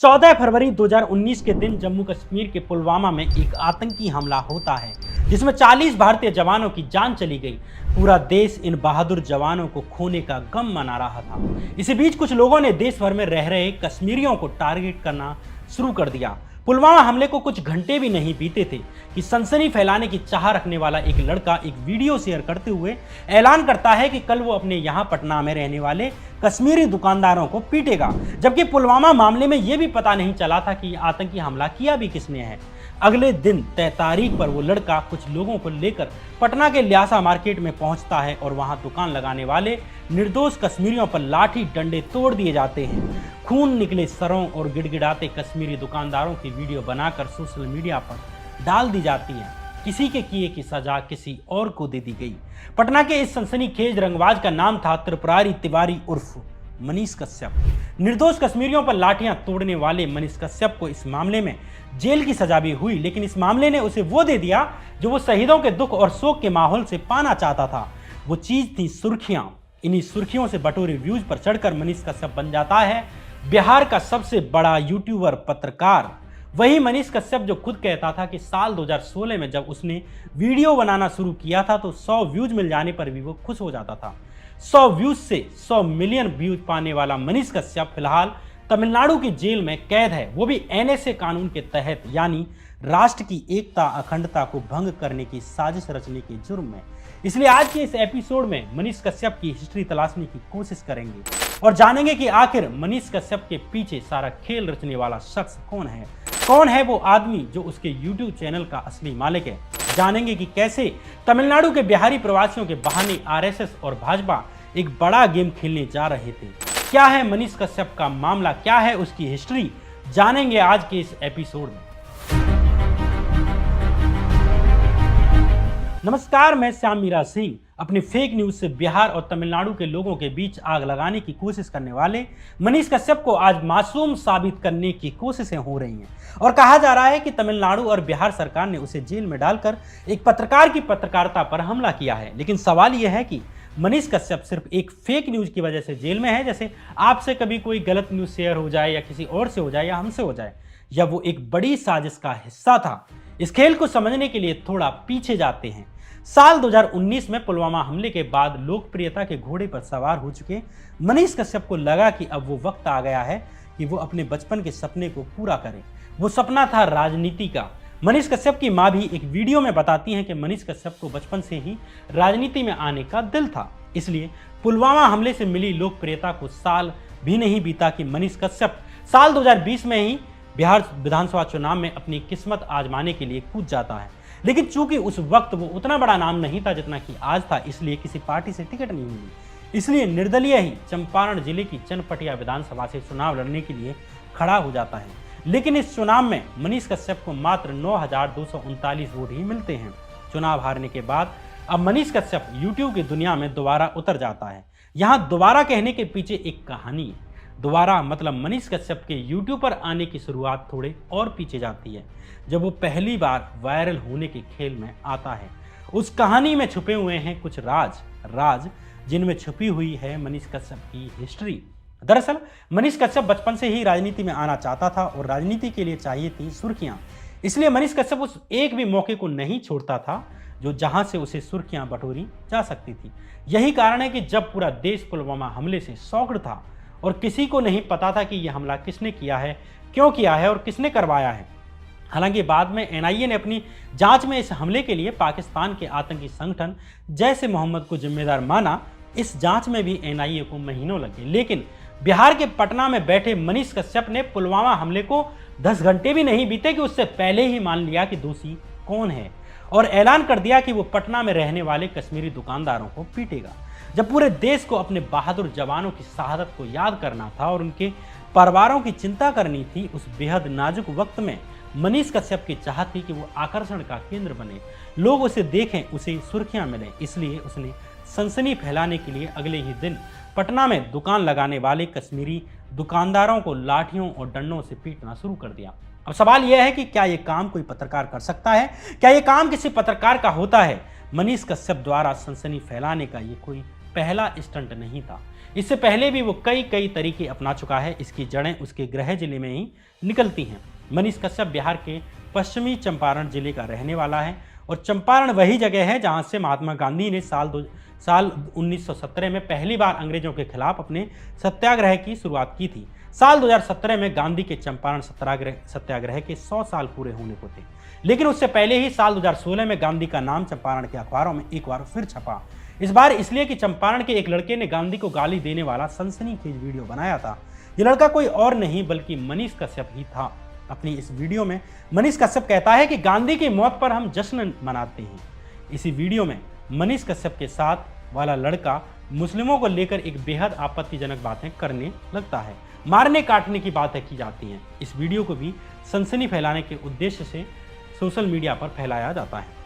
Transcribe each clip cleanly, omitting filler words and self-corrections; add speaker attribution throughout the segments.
Speaker 1: 14 फरवरी 2019 के दिन जम्मू कश्मीर के पुलवामा में एक आतंकी हमला होता है जिसमें 40 भारतीय जवानों की जान चली गई। पूरा देश इन बहादुर जवानों को खोने का गम मना रहा था। इसी बीच कुछ लोगों ने देश भर में रह रहे कश्मीरियों को टारगेट करना शुरू कर दिया। पुलवामा हमले को कुछ घंटे भी नहीं बीते थे कि सनसनी फैलाने की चाह रखने वाला एक लड़का एक वीडियो शेयर करते हुए ऐलान करता है कि कल वो अपने यहाँ पटना में रहने वाले कश्मीरी दुकानदारों को पीटेगा, जबकि पुलवामा मामले में यह भी पता नहीं चला था कि आतंकी हमला किया भी किसने है। अगले दिन तय तारीख पर वो लड़का कुछ लोगों को लेकर पटना के ल्यासा मार्केट में पहुंचता है और वहां दुकान लगाने वाले निर्दोष कश्मीरियों पर लाठी डंडे तोड़ दिए जाते हैं। खून निकले सरों और गिड़गिड़ाते कश्मीरी दुकानदारों की वीडियो बनाकर सोशल मीडिया पर डाल दी जाती है। किसी के किए की सजा किसी और को दे दी गई। पटना के इस सनसनीखेज रंगबाज का नाम था त्रिपुरारी तिवारी उर्फ मनीष कश्यप। निर्दोष कश्मीरियों पर लाठियां तोड़ने वाले मनीष कश्यप को इस मामले में जेल की सजा भी हुई, लेकिन इस मामले ने उसे वो दे दिया जो वो शहीदों के दुख और शोक के माहौल से पाना चाहता था। वो चीज थी सुर्खियां। इन्हीं सुर्खियों से बटोरे व्यूज पर चढ़कर मनीष कश्यप बन जाता है बिहार का सबसे बड़ा यूट्यूबर पत्रकार। वही मनीष कश्यप जो खुद कहता था कि साल 2016 में जब उसने वीडियो बनाना शुरू किया था तो 100 व्यूज मिल जाने पर भी वो खुश हो जाता था। 100 व्यूज से 100 मिलियन व्यूज पाने वाला मनीष कश्यप फिलहाल तमिलनाडु की जेल में कैद है, वो भी एनएसए कानून के तहत, यानी राष्ट्र की एकता अखंडता को भंग करने की साजिश रचने के जुर्म में। इसलिए आज के इस एपिसोड में मनीष कश्यप की हिस्ट्री तलाशने की कोशिश करेंगे और जानेंगे कि आखिर मनीष कश्यप के पीछे सारा खेल रचने वाला शख्स कौन है। कौन है वो आदमी जो उसके यूट्यूब चैनल का असली मालिक है। जानेंगे कि कैसे तमिलनाडु के बिहारी प्रवासियों के बहाने आरएसएस और भाजपा एक बड़ा गेम खेलने जा रहे थे। क्या है मनीष कश्यप का मामला, क्या है उसकी हिस्ट्री, जानेंगे आज के इस एपिसोड में। नमस्कार, मैं श्याम मीरा सिंह। अपनी फेक न्यूज से बिहार और तमिलनाडु के लोगों के बीच आग लगाने की कोशिश करने वाले मनीष कश्यप को आज मासूम साबित करने की कोशिशें हो रही हैं और कहा जा रहा है कि तमिलनाडु और बिहार सरकार ने उसे जेल में डालकर एक पत्रकार की पत्रकारिता पर हमला किया है। लेकिन सवाल यह है कि मनीष कश्यप सिर्फ एक फेक न्यूज की वजह से जेल में है, जैसे आपसे कभी कोई गलत न्यूज शेयर हो जाए या किसी और से हो जाए या हमसे हो जाए, या वो एक बड़ी साजिश का हिस्सा था। इस खेल को समझने के लिए थोड़ा पीछे जाते हैं। साल 2019 में पुलवामा हमले के बाद लोकप्रियता के घोड़े पर सवार हो चुके मनीष कश्यप को लगा कि अब वो वक्त आ गया है कि वो अपने बचपन के सपने को पूरा करें। वो सपना था राजनीति का। मनीष कश्यप की मां भी एक वीडियो में बताती हैं कि मनीष कश्यप को बचपन से ही राजनीति में आने का दिल था। इसलिए पुलवामा हमले से मिली लोकप्रियता को साल भी नहीं बीता कि मनीष कश्यप साल 2020 में ही बिहार विधानसभा चुनाव में अपनी किस्मत आजमाने के लिए कूद जाता है। लेकिन चूंकि उस वक्त वो उतना बड़ा नाम नहीं था जितना कि आज था, इसलिए किसी पार्टी से टिकट नहीं मिली। इसलिए निर्दलीय ही चंपारण जिले की चनपटिया विधानसभा से चुनाव लड़ने के लिए खड़ा हो जाता है। लेकिन इस चुनाव में मनीष कश्यप को मात्र 9,239 वोट ही मिलते हैं। चुनाव हारने के बाद अब मनीष कश्यप यूट्यूब की दुनिया में दोबारा उतर जाता है। यहाँ दोबारा कहने के पीछे एक कहानी है। दोबारा मतलब मनीष कश्यप के यूट्यूब पर आने की शुरुआत थोड़े और पीछे जाती है, जब वो पहली बार वायरल होने के खेल में आता है। उस कहानी में छुपे हुए हैं कुछ राज जिनमें छुपी हुई है मनीष कश्यप की हिस्ट्री। दरअसल मनीष कश्यप बचपन से ही राजनीति में आना चाहता था और राजनीति के लिए चाहिए थी सुर्खियां। इसलिए मनीष कश्यप उस एक भी मौके को नहीं छोड़ता था जो जहां से उसे सुर्खियां बटोरी जा सकती थी। यही कारण है कि जब पूरा देश पुलवामा हमले से शॉक्ड था और किसी को नहीं पता था कि यह हमला किसने किया है, क्यों किया है और किसने करवाया है। हालांकि बाद में एनआईए ने अपनी जांच में इस हमले के लिए पाकिस्तान के आतंकी संगठन जैश ए मोहम्मद को जिम्मेदार माना। इस जांच में भी एनआईए को महीनों लगे, लेकिन बिहार के पटना में बैठे मनीष कश्यप ने पुलवामा हमले को 10 घंटे भी नहीं बीते कि उससे पहले ही मान लिया कि दोषी कौन है और ऐलान कर दिया कि वो पटना में रहने वाले कश्मीरी दुकानदारों को पीटेगा। जब पूरे देश को अपने बहादुर जवानों की शहादत को याद करना था और उनके परिवारों की चिंता करनी थी, उस बेहद नाजुक वक्त में मनीष कश्यप की चाह थी कि वो आकर्षण का केंद्र बने, लोग उसे देखें, उसे सुर्खियां मिलें। इसलिए उसने सनसनी फैलाने के लिए अगले ही दिन पटना में दुकान लगाने वाले कश्मीरी दुकानदारों को लाठियों और डंडों से पीटना शुरू कर दिया। अब सवाल यह है कि क्या यह काम कोई पत्रकार कर सकता है? क्या यह काम किसी पत्रकार का होता है? मनीष कश्यप द्वारा सनसनी फैलाने का ये कोई पहला स्टंट नहीं था। इससे पहले भी वो कई तरीके अपना चुका है। इसकी जड़ें उसके गृह जिले में ही निकलती हैं। मनीष कश्यप बिहार के पश्चिमी चंपारण जिले का रहने वाला है और चंपारण वही जगह है जहां से महात्मा गांधी ने साल 1917 में पहली बार अंग्रेजों के खिलाफ अपने सत्याग्रह की शुरुआत की थी। साल 2017 में गांधी के चंपारण सत्याग्रह के 100 साल पूरे होने को थे, लेकिन उससे पहले ही साल 2016 में गांधी का नाम चंपारण के अखबारों में एक बार फिर छपा। इस बार इसलिए कि चंपारण के एक लड़के ने गांधी को गाली देने वाला सनसनीखेज वीडियो बनाया था। यह लड़का कोई और नहीं बल्कि मनीष कश्यप ही था। अपनी इस वीडियो में मनीष कश्यप कहता है कि गांधी की मौत पर हम जश्न मनाते हैं। इसी वीडियो में मनीष कश्यप के साथ वाला लड़का मुस्लिमों को लेकर एक बेहद आपत्तिजनक बातें करने लगता है। मारने काटने की बातें की जाती हैं। इस वीडियो को भी सनसनी फैलाने के उद्देश्य से सोशल मीडिया पर फैलाया जाता है।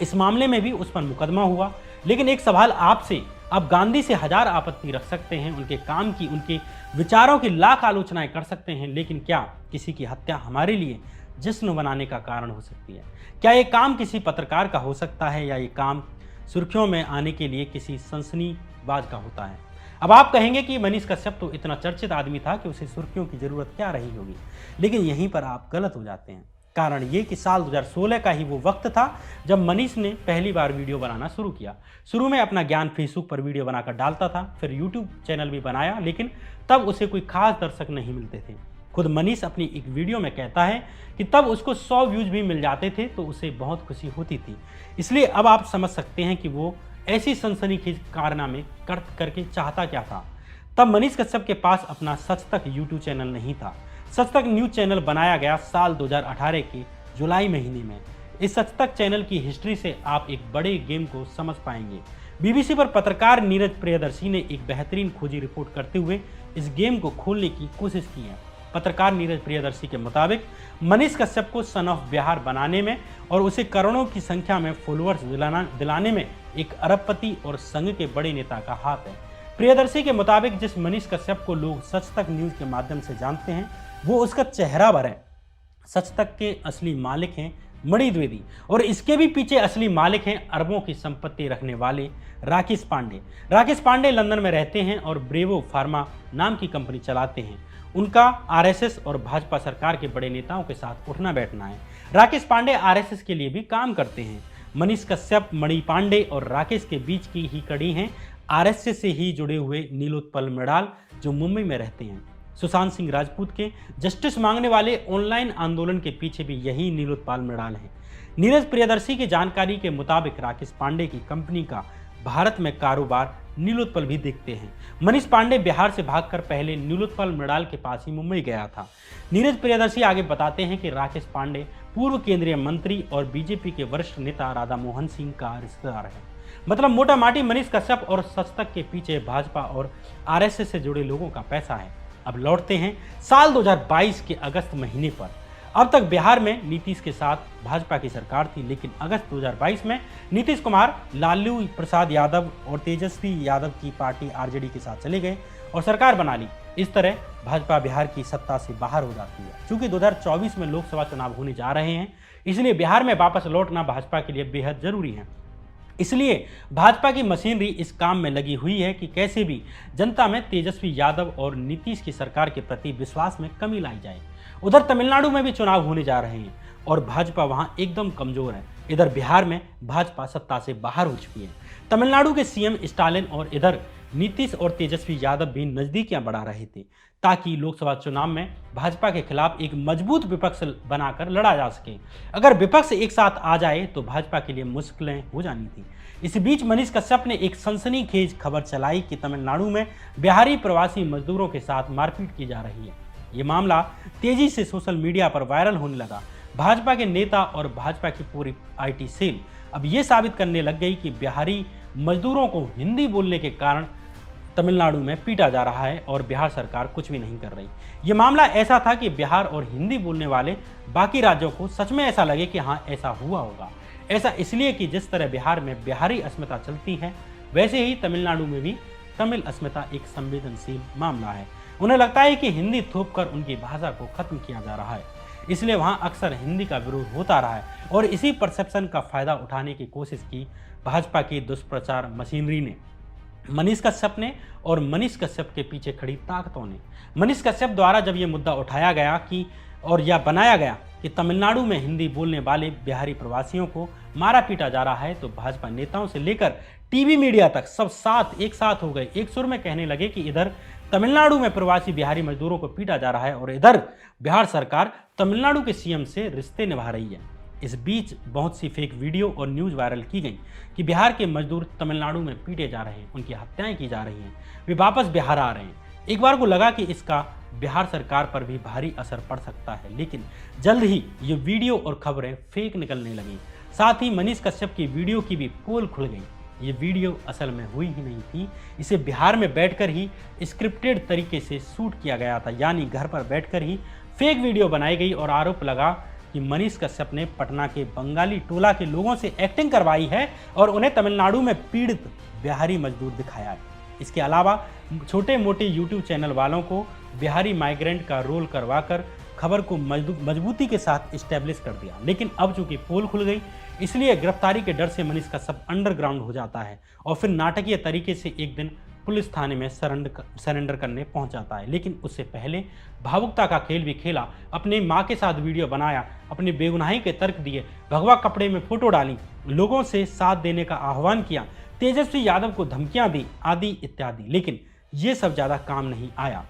Speaker 1: इस मामले में भी उस पर मुकदमा हुआ। लेकिन एक सवाल आपसे, आप गांधी से हजार आपत्ति रख सकते हैं, उनके काम की, उनके विचारों की लाख आलोचनाएं कर सकते हैं, लेकिन क्या किसी की हत्या हमारे लिए जश्न मनाने का कारण हो सकती है? क्या ये काम किसी पत्रकार का हो सकता है या ये काम सुर्खियों में आने के लिए किसी सनसनीबाज का होता है? अब आप कहेंगे कि मनीष कश्यप तो इतना चर्चित आदमी था कि उसे सुर्खियों की जरूरत क्या रही होगी, लेकिन यहीं पर आप गलत हो जाते हैं। कारण ये कि साल 2016 का ही वो वक्त था जब मनीष ने पहली बार वीडियो बनाना शुरू किया। शुरू में अपना ज्ञान फेसबुक पर वीडियो बनाकर डालता था, फिर यूट्यूब चैनल भी बनाया, लेकिन तब उसे कोई खास दर्शक नहीं मिलते थे। खुद मनीष अपनी एक वीडियो में कहता है कि तब उसको 100 व्यूज भी मिल जाते थे तो उसे बहुत खुशी होती थी। इसलिए अब आप समझ सकते हैं कि वो ऐसी सनसनीखेज कारनामे करके चाहता क्या था। तब मनीष कश्यप के पास अपना सच तक यूट्यूब चैनल नहीं था। सच तक न्यूज चैनल बनाया गया साल 2018 के जुलाई महीने में। इस सच तक चैनल की हिस्ट्री से आप एक बड़े गेम को समझ पाएंगे। बीबीसी पर पत्रकार नीरज प्रियदर्शी ने एक बेहतरीन खोजी रिपोर्ट करते हुए इस गेम को खोलने की कोशिश की है। पत्रकार नीरज प्रियदर्शी के मुताबिक मनीष कश्यप को सन ऑफ बिहार बनाने में और उसे करोड़ों की संख्या में फॉलोअर्स दिलाने में एक अरबपति और संघ के बड़े नेता का हाथ है। प्रियदर्शी के मुताबिक जिस मनीष कश्यप को लोग सच तक न्यूज के माध्यम से जानते हैं वो उसका चेहरा भर है। सच तक के असली मालिक हैं मणि द्विवेदी और इसके भी पीछे असली मालिक हैं अरबों की संपत्ति रखने वाले राकेश पांडे। राकेश पांडे लंदन में रहते हैं और ब्रेवो फार्मा नाम की कंपनी चलाते हैं। उनका आरएसएस और भाजपा सरकार के बड़े नेताओं के साथ उठना बैठना है। राकेश पांडे आरएसएस के लिए भी काम करते हैं। मनीष कश्यप, मणि पांडे और राकेश के बीच की ही कड़ी हैं आरएसएस से ही जुड़े हुए नीलोत्पल मृणाल जो मुंबई में रहते हैं। सुशांत सिंह राजपूत के जस्टिस मांगने वाले ऑनलाइन आंदोलन के पीछे भी यही नीलोत्पल मृणाल है। नीरज प्रियदर्शी की जानकारी के मुताबिक राकेश पांडे की कंपनी का भारत में कारोबार नीलोत्पल भी देखते हैं। मनीष पांडे बिहार से भागकर पहले नीलोत्पल मृणाल के पास ही मुंबई गया था। नीरज प्रियदर्शी आगे बताते हैं कि राकेश पांडे पूर्व केंद्रीय मंत्री और बीजेपी के वरिष्ठ नेता राधा मोहन सिंह का रिश्तेदार है। मतलब मोटा माटी मनीष कश्यप और सच तक के पीछे भाजपा और आरएसएस से जुड़े लोगों का पैसा है। अब लौटते हैं साल 2022 के अगस्त महीने पर। अब तक बिहार में नीतीश के साथ भाजपा की सरकार थी, लेकिन अगस्त 2022 में नीतीश कुमार लालू प्रसाद यादव और तेजस्वी यादव की पार्टी आरजेडी के साथ चले गए और सरकार बना ली। इस तरह भाजपा बिहार की सत्ता से बाहर हो जाती है। चूंकि 2024 में लोकसभा चुनाव होने जा रहे हैं, इसलिए बिहार में वापस लौटना भाजपा के लिए बेहद जरूरी है। इसलिए भाजपा की मशीनरी इस काम में लगी हुई है कि कैसे भी जनता में तेजस्वी यादव और नीतीश की सरकार के प्रति विश्वास में कमी लाई जाए। उधर तमिलनाडु में भी चुनाव होने जा रहे हैं और भाजपा वहां एकदम कमजोर है। इधर बिहार में भाजपा सत्ता से बाहर हो चुकी है। तमिलनाडु के सीएम स्टालिन और इधर नीतीश और तेजस्वी यादव भी नजदीकियां बढ़ा रहे थे ताकि लोकसभा चुनाव में भाजपा के खिलाफ एक मजबूत विपक्ष बनाकर लड़ा जा सके। अगर विपक्ष एक साथ आ जाए तो भाजपा के लिए मुश्किलें हो जानी थी। इस बीच मनीष कश्यप ने एक सनसनीखेज खबर चलाई कि तमिलनाडु में बिहारी प्रवासी मजदूरों के साथ मारपीट की जा रही है। ये मामला तेजी से सोशल मीडिया पर वायरल होने लगा। भाजपा के नेता और भाजपा की पूरी आईटी सेल अब ये साबित करने लग गई कि बिहारी मजदूरों को हिंदी बोलने के कारण तमिलनाडु में पीटा जा रहा है और बिहार सरकार कुछ भी नहीं कर रही। ये मामला ऐसा था कि बिहार और हिंदी बोलने वाले बाकी राज्यों को सच में ऐसा लगे कि हाँ ऐसा हुआ होगा। ऐसा इसलिए कि जिस तरह बिहार में बिहारी अस्मिता चलती है, वैसे ही तमिलनाडु में भी तमिल अस्मिता एक संवेदनशील मामला है। उन्हें लगता है कि हिंदी थोपकर उनकी भाषा को खत्म किया जा रहा है, इसलिए वहाँ अक्सर हिंदी का विरोध होता रहा है और इसी परसेप्शन का फायदा उठाने की कोशिश की भाजपा की दुष्प्रचार मशीनरी ने। मनीष कश्यप ने और मनीष कश्यप के पीछे खड़ी ताकतों ने। मनीष कश्यप द्वारा जब ये मुद्दा उठाया गया कि और यह बनाया गया कि तमिलनाडु में हिंदी बोलने वाले बिहारी प्रवासियों को मारा पीटा जा रहा है, तो भाजपा नेताओं से लेकर टीवी मीडिया तक सब एक साथ हो गए, एक सुर में कहने लगे कि इधर तमिलनाडु में प्रवासी बिहारी मजदूरों को पीटा जा रहा है और इधर बिहार सरकार तमिलनाडु के सीएम से रिश्ते निभा रही है। इस बीच बहुत सी फेक वीडियो और न्यूज़ वायरल की गई कि बिहार के मजदूर तमिलनाडु में पीटे जा रहे हैं, उनकी हत्याएं की जा रही हैं, वे वापस बिहार आ रहे हैं। एक बार को लगा कि इसका बिहार सरकार पर भी भारी असर पड़ सकता है, लेकिन जल्द ही ये वीडियो और खबरें फेक निकलने लगी। साथ ही मनीष कश्यप की वीडियो की भी पोल खुल गई। ये वीडियो असल में हुई ही नहीं थी, इसे बिहार में बैठकर ही स्क्रिप्टेड तरीके से शूट किया गया था, यानी घर पर बैठकर ही फेक वीडियो बनाई गई और आरोप लगा कि मनीष कश्यप ने पटना के बंगाली टोला के लोगों से एक्टिंग करवाई है और उन्हें तमिलनाडु में पीड़ित बिहारी मजदूर दिखाया है। इसके अलावा छोटे मोटे यूट्यूब चैनल वालों को बिहारी माइग्रेंट का रोल करवाकर खबर को मजबूती के साथ इस्टेब्लिश कर दिया। लेकिन अब चूंकि पोल खुल गई, इसलिए गिरफ्तारी के डर से मनीष कश्यप अंडरग्राउंड हो जाता है और फिर नाटकीय तरीके से एक दिन पुलिस थाने में सरेंडर करने पहुंच जाता है। लेकिन उससे पहले भावुकता का खेल भी खेला, अपनी मां के साथ वीडियो बनाया, अपनी बेगुनाही के तर्क दिए, भगवा कपड़े में फोटो डाली, लोगों से साथ देने का आह्वान किया, तेजस्वी यादव को धमकियां दी, आदि इत्यादि। लेकिन ये सब ज़्यादा काम नहीं आया।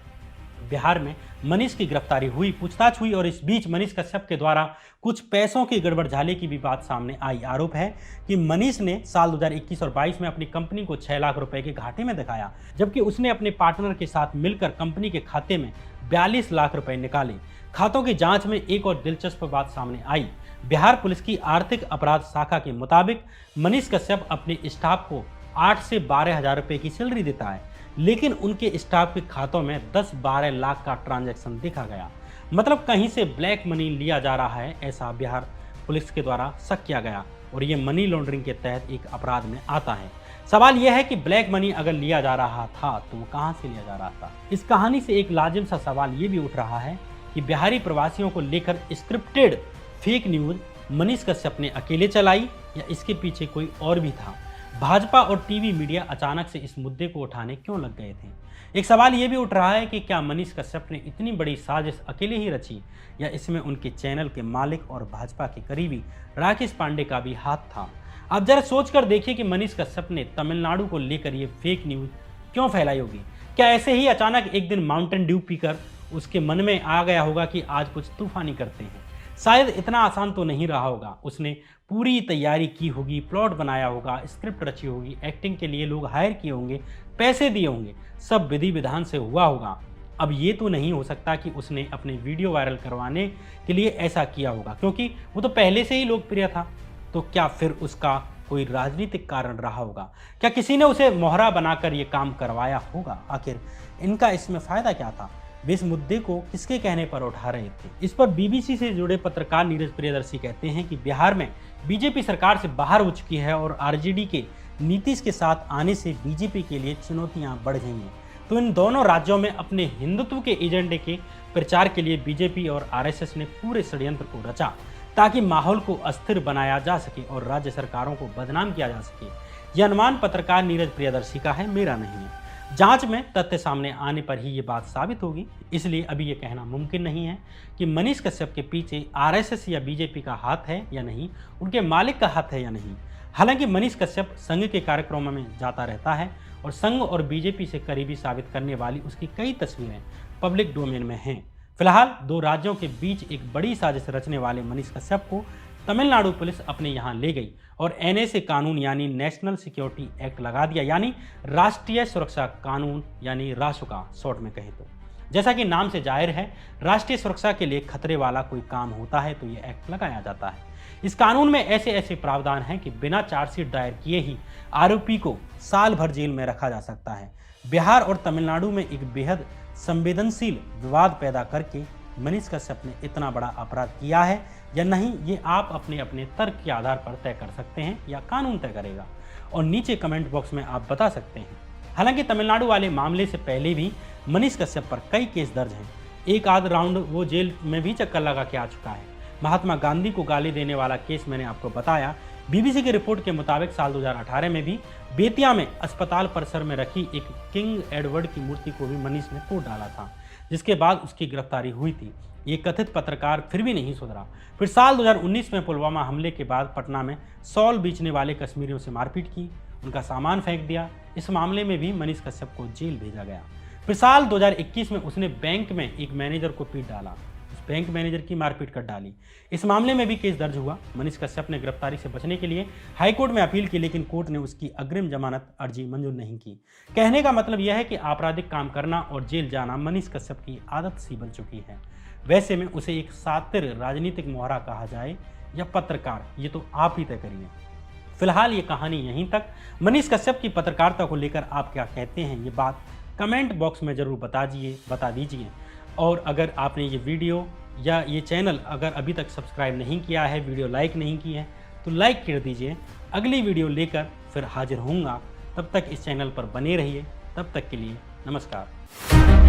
Speaker 1: बिहार में मनीष की गिरफ्तारी हुई, पूछताछ हुई और इस बीच मनीष कश्यप के द्वारा कुछ पैसों की गड़बड़ झाले की भी बात सामने आई। आरोप है कि मनीष ने साल 2021 और 22 में अपनी कंपनी को 6 लाख रुपए के घाटे में दिखाया, जबकि उसने अपने पार्टनर के साथ मिलकर कंपनी के खाते में 42 लाख रुपए निकाले। खातों की जांच में एक और दिलचस्प बात सामने आई। बिहार पुलिस की आर्थिक अपराध शाखा के मुताबिक मनीष कश्यप अपने स्टाफ को 8 से 12 हज़ार रुपए की सैलरी देता है, लेकिन उनके स्टाफ के खातों में 10-12 लाख का ट्रांजैक्शन देखा गया। मतलब कहीं से ब्लैक मनी लिया जा रहा है, ऐसा बिहार पुलिस के द्वारा शक किया गया और ये मनी लॉन्ड्रिंग के तहत एक अपराध में आता है। सवाल यह है कि ब्लैक मनी अगर लिया जा रहा था तो वो कहां से लिया जा रहा था। इस कहानी से एक लाजिम सा सवाल ये भी उठ रहा है कि बिहारी प्रवासियों को लेकर scripted fake news Manish Kashyap ने अकेले चलाई या इसके पीछे कोई और भी था। भाजपा और टीवी मीडिया अचानक से इस मुद्दे को उठाने क्यों लग गए थे। एक सवाल ये भी उठ रहा है कि क्या मनीष कश्यप ने इतनी बड़ी साजिश अकेले ही रची या इसमें उनके चैनल के मालिक और भाजपा के करीबी राकेश पांडे का भी हाथ था। आप जरा सोच कर देखिए कि मनीष कश्यप ने तमिलनाडु को लेकर ये फेक न्यूज क्यों फैलाई होगी। क्या ऐसे ही अचानक एक दिन माउंटेन ड्यू पीकर उसके मन में आ गया होगा कि आज कुछ तूफानी करते हैं। शायद इतना आसान तो नहीं रहा होगा। उसने पूरी तैयारी की होगी, प्लॉट बनाया होगा, स्क्रिप्ट रची होगी, एक्टिंग के लिए लोग हायर किए होंगे, पैसे दिए होंगे, सब विधि विधान से हुआ होगा। अब ये तो नहीं हो सकता कि उसने अपने वीडियो वायरल करवाने के लिए ऐसा किया होगा, क्योंकि वो तो पहले से ही लोकप्रिय था। तो क्या फिर उसका कोई राजनीतिक कारण रहा होगा? क्या किसी ने उसे मोहरा बनाकर ये काम करवाया होगा? आखिर इनका इसमें फ़ायदा क्या था? वे इस मुद्दे को किसके कहने पर उठा रहे थे? इस पर बीबीसी से जुड़े पत्रकार नीरज प्रियदर्शी कहते हैं कि बिहार में बीजेपी सरकार से बाहर हो चुकी है और आरजेडी के नीतीश के साथ आने से बीजेपी के लिए चुनौतियां बढ़ गई हैं। तो इन दोनों राज्यों में अपने हिंदुत्व के एजेंडे के प्रचार के लिए बीजेपी और आरएसएस ने पूरे षड्यंत्र को रचा ताकि माहौल को अस्थिर बनाया जा सके और राज्य सरकारों को बदनाम किया जा सके। यह अनुमान पत्रकार नीरज प्रियदर्शी का है, मेरा नहीं है। जांच में तथ्य सामने आने पर ही ये बात साबित होगी। इसलिए अभी ये कहना मुमकिन नहीं है कि मनीष कश्यप के पीछे आरएसएस या बीजेपी का हाथ है या नहीं, उनके मालिक का हाथ है या नहीं। हालांकि मनीष कश्यप संघ के कार्यक्रमों में जाता रहता है और संघ और बीजेपी से करीबी साबित करने वाली उसकी कई तस्वीरें पब्लिक डोमेन में हैं। फिलहाल दो राज्यों के बीच एक बड़ी साजिश रचने वाले मनीष कश्यप को तमिलनाडु पुलिस अपने यहाँ ले गई और एनएसए कानून यानी नेशनल सिक्योरिटी एक्ट लगा दिया, यानी राष्ट्रीय सुरक्षा कानून, यानी रासुका शॉर्ट में कहें तो। जैसा कि नाम से जाहिर है, राष्ट्रीय सुरक्षा के लिए खतरे वाला कोई काम होता है तो ये एक्ट लगाया जाता है। इस कानून में ऐसे ऐसे प्रावधान हैं कि बिना चार्जशीट दायर किए ही आरोपी को साल भर जेल में रखा जा सकता है। बिहार और तमिलनाडु में एक बेहद संवेदनशील विवाद पैदा करके मनीष कश्यप ने इतना बड़ा अपराध किया है या नहीं, ये आप अपने अपने तर्क के आधार पर तय कर सकते हैं या कानून तय करेगा, और नीचे कमेंट बॉक्स में आप बता सकते हैं। हालांकि तमिलनाडु वाले मामले से पहले भी मनीष कश्यप पर कई केस दर्ज हैं। एक आध राउंड वो जेल में भी चक्कर लगा के आ चुका है। महात्मा गांधी को गाली देने वाला केस मैंने आपको बताया, बीबीसी की रिपोर्ट के मुताबिक साल 2018 में भी बेतिया में अस्पताल परिसर में रखी एक किंग एडवर्ड की मूर्ति को भी मनीष ने तोड़ डाला था, जिसके बाद उसकी गिरफ्तारी हुई थी। ये कथित पत्रकार फिर भी नहीं सुधरा। फिर साल 2019 में पुलवामा हमले के बाद पटना में शॉल बेचने वाले कश्मीरियों से मारपीट की, उनका सामान फेंक दिया। इस मामले में भी मनीष कश्यप को जेल भेजा गया। फिर साल 2021 में उसने बैंक में एक मैनेजर को पीट डाला, उस बैंक मैनेजर की मारपीट कर डाली। इस मामले में भी केस दर्ज हुआ। मनीष कश्यप ने गिरफ्तारी से बचने के लिए हाईकोर्ट में अपील की, लेकिन कोर्ट ने उसकी अग्रिम जमानत अर्जी मंजूर नहीं की। कहने का मतलब यह है कि आपराधिक काम करना और जेल जाना मनीष कश्यप की आदत सी बन चुकी है। वैसे में उसे एक सातिर राजनीतिक मोहरा कहा जाए या पत्रकार, ये तो आप ही तय करिए। फिलहाल ये कहानी यहीं तक। मनीष कश्यप की पत्रकारिता को लेकर आप क्या कहते हैं, ये बात कमेंट बॉक्स में ज़रूर बता दीजिए। और अगर आपने ये वीडियो या ये चैनल अगर अभी तक सब्सक्राइब नहीं किया है, वीडियो लाइक नहीं की है, तो लाइक कर दीजिए। अगली वीडियो लेकर फिर हाजिर होऊंगा। तब तक इस चैनल पर बने रहिए। तब तक के लिए नमस्कार।